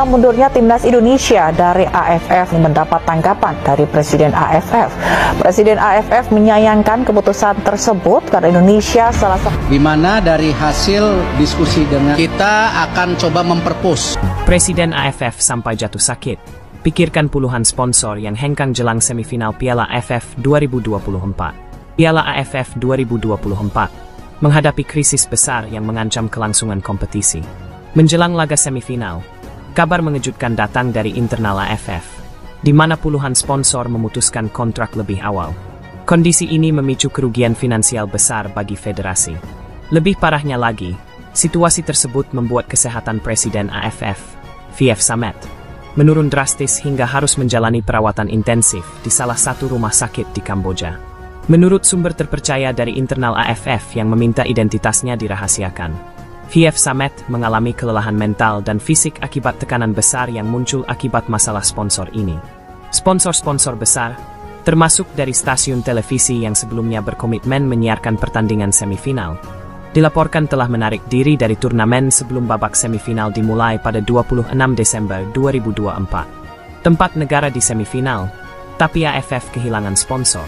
Mundurnya timnas Indonesia dari AFF mendapat tanggapan dari Presiden AFF. Presiden AFF menyayangkan keputusan tersebut karena Indonesia salah satu di mana dari hasil diskusi dengan kita akan coba memperpus. Presiden AFF sampai jatuh sakit. Pikirkan puluhan sponsor yang hengkang jelang semifinal Piala AFF 2024. Piala AFF 2024 menghadapi krisis besar yang mengancam kelangsungan kompetisi. Menjelang laga semifinal, kabar mengejutkan datang dari internal AFF, di mana puluhan sponsor memutuskan kontrak lebih awal. Kondisi ini memicu kerugian finansial besar bagi federasi. Lebih parahnya lagi, situasi tersebut membuat kesehatan Presiden AFF, V.F. Samet, menurun drastis hingga harus menjalani perawatan intensif di salah satu rumah sakit di Kamboja. Menurut sumber terpercaya dari internal AFF yang meminta identitasnya dirahasiakan, V.F. Samet mengalami kelelahan mental dan fisik akibat tekanan besar yang muncul akibat masalah sponsor ini. Sponsor-sponsor besar, termasuk dari stasiun televisi yang sebelumnya berkomitmen menyiarkan pertandingan semifinal, dilaporkan telah menarik diri dari turnamen sebelum babak semifinal dimulai pada 26 Desember 2024. Tempat negara di semifinal, tapi AFF kehilangan sponsor.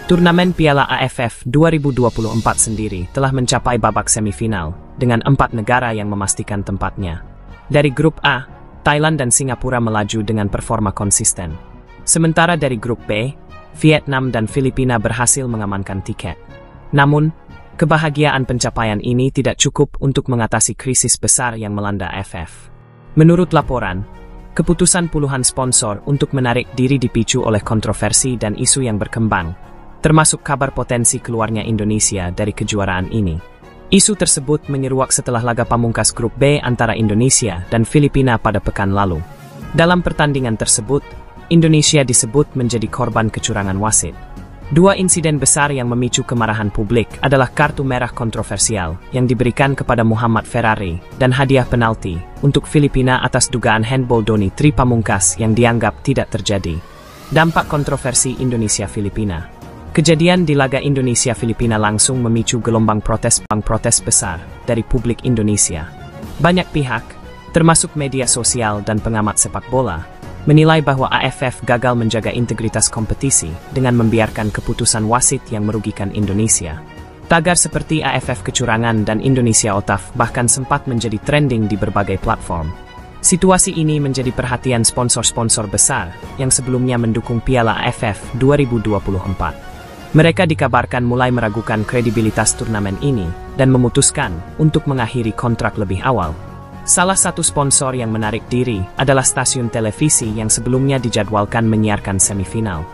Turnamen Piala AFF 2024 sendiri telah mencapai babak semifinal dengan 4 negara yang memastikan tempatnya. Dari grup A, Thailand dan Singapura melaju dengan performa konsisten. Sementara dari grup B, Vietnam dan Filipina berhasil mengamankan tiket. Namun, kebahagiaan pencapaian ini tidak cukup untuk mengatasi krisis besar yang melanda AFF. Menurut laporan, keputusan puluhan sponsor untuk menarik diri dipicu oleh kontroversi dan isu yang berkembang, termasuk kabar potensi keluarnya Indonesia dari kejuaraan ini. Isu tersebut menyeruak setelah laga pamungkas grup B antara Indonesia dan Filipina pada pekan lalu. Dalam pertandingan tersebut, Indonesia disebut menjadi korban kecurangan wasit. Dua insiden besar yang memicu kemarahan publik adalah kartu merah kontroversial yang diberikan kepada Muhammad Ferrari dan hadiah penalti untuk Filipina atas dugaan handball Doni Tri Pamungkas yang dianggap tidak terjadi. Dampak kontroversi Indonesia-Filipina. Kejadian di laga Indonesia-Filipina langsung memicu gelombang protes besar dari publik Indonesia. Banyak pihak, termasuk media sosial dan pengamat sepak bola, menilai bahwa AFF gagal menjaga integritas kompetisi dengan membiarkan keputusan wasit yang merugikan Indonesia. Tagar seperti AFF kecurangan dan Indonesia OTAF bahkan sempat menjadi trending di berbagai platform. Situasi ini menjadi perhatian sponsor-sponsor besar yang sebelumnya mendukung Piala AFF 2024. Mereka dikabarkan mulai meragukan kredibilitas turnamen ini dan memutuskan untuk mengakhiri kontrak lebih awal. Salah satu sponsor yang menarik diri adalah stasiun televisi yang sebelumnya dijadwalkan menyiarkan semifinal.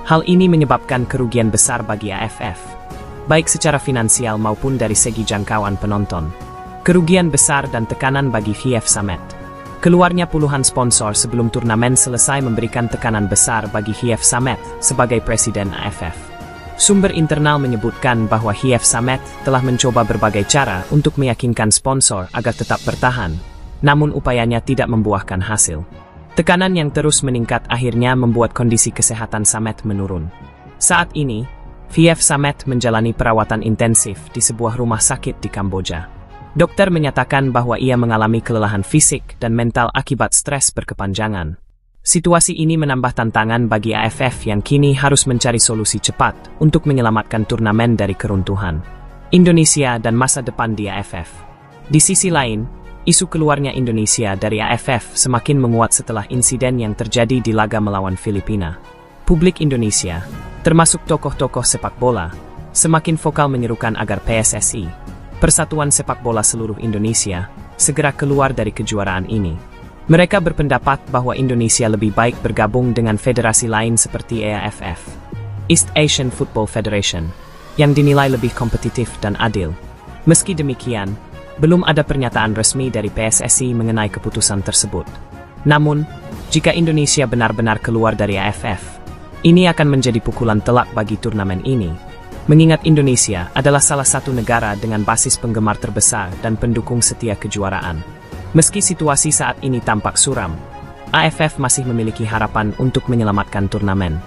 Hal ini menyebabkan kerugian besar bagi AFF, baik secara finansial maupun dari segi jangkauan penonton. Kerugian besar dan tekanan bagi V.F. Samet. Keluarnya puluhan sponsor sebelum turnamen selesai memberikan tekanan besar bagi V.F. Samet sebagai Presiden AFF. Sumber internal menyebutkan bahwa V.F. Samet telah mencoba berbagai cara untuk meyakinkan sponsor agar tetap bertahan, namun upayanya tidak membuahkan hasil. Tekanan yang terus meningkat akhirnya membuat kondisi kesehatan Samet menurun. Saat ini, V.F. Samet menjalani perawatan intensif di sebuah rumah sakit di Kamboja. Dokter menyatakan bahwa ia mengalami kelelahan fisik dan mental akibat stres berkepanjangan. Situasi ini menambah tantangan bagi AFF yang kini harus mencari solusi cepat untuk menyelamatkan turnamen dari keruntuhan Indonesia dan masa depan di AFF. Di sisi lain, isu keluarnya Indonesia dari AFF semakin menguat setelah insiden yang terjadi di laga melawan Filipina. Publik Indonesia, termasuk tokoh-tokoh sepak bola, semakin vokal menyerukan agar PSSI, Persatuan Sepak Bola Seluruh Indonesia, segera keluar dari kejuaraan ini. Mereka berpendapat bahwa Indonesia lebih baik bergabung dengan federasi lain seperti EAFF, East Asian Football Federation, yang dinilai lebih kompetitif dan adil. Meski demikian, belum ada pernyataan resmi dari PSSI mengenai keputusan tersebut. Namun, jika Indonesia benar-benar keluar dari AFF, ini akan menjadi pukulan telak bagi turnamen ini, mengingat Indonesia adalah salah satu negara dengan basis penggemar terbesar dan pendukung setia kejuaraan. Meski situasi saat ini tampak suram, AFF masih memiliki harapan untuk menyelamatkan turnamen.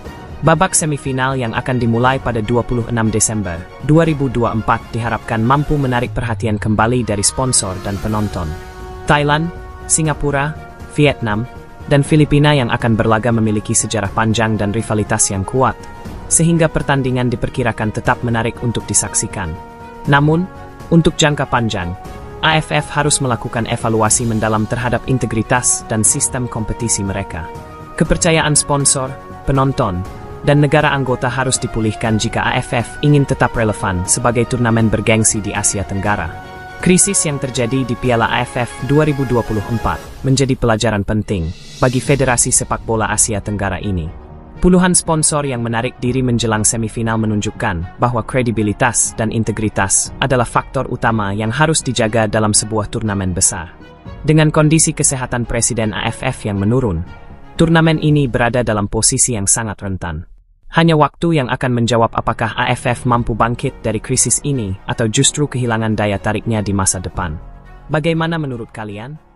Babak semifinal yang akan dimulai pada 26 Desember 2024 diharapkan mampu menarik perhatian kembali dari sponsor dan penonton. Thailand, Singapura, Vietnam, dan Filipina yang akan berlaga memiliki sejarah panjang dan rivalitas yang kuat, sehingga pertandingan diperkirakan tetap menarik untuk disaksikan. Namun, untuk jangka panjang, AFF harus melakukan evaluasi mendalam terhadap integritas dan sistem kompetisi mereka. Kepercayaan sponsor, penonton, dan negara anggota harus dipulihkan jika AFF ingin tetap relevan sebagai turnamen bergengsi di Asia Tenggara. Krisis yang terjadi di Piala AFF 2024 menjadi pelajaran penting bagi Federasi Sepak Bola Asia Tenggara ini. Puluhan sponsor yang menarik diri menjelang semifinal menunjukkan bahwa kredibilitas dan integritas adalah faktor utama yang harus dijaga dalam sebuah turnamen besar. Dengan kondisi kesehatan Presiden AFF yang menurun, turnamen ini berada dalam posisi yang sangat rentan. Hanya waktu yang akan menjawab apakah AFF mampu bangkit dari krisis ini atau justru kehilangan daya tariknya di masa depan. Bagaimana menurut kalian?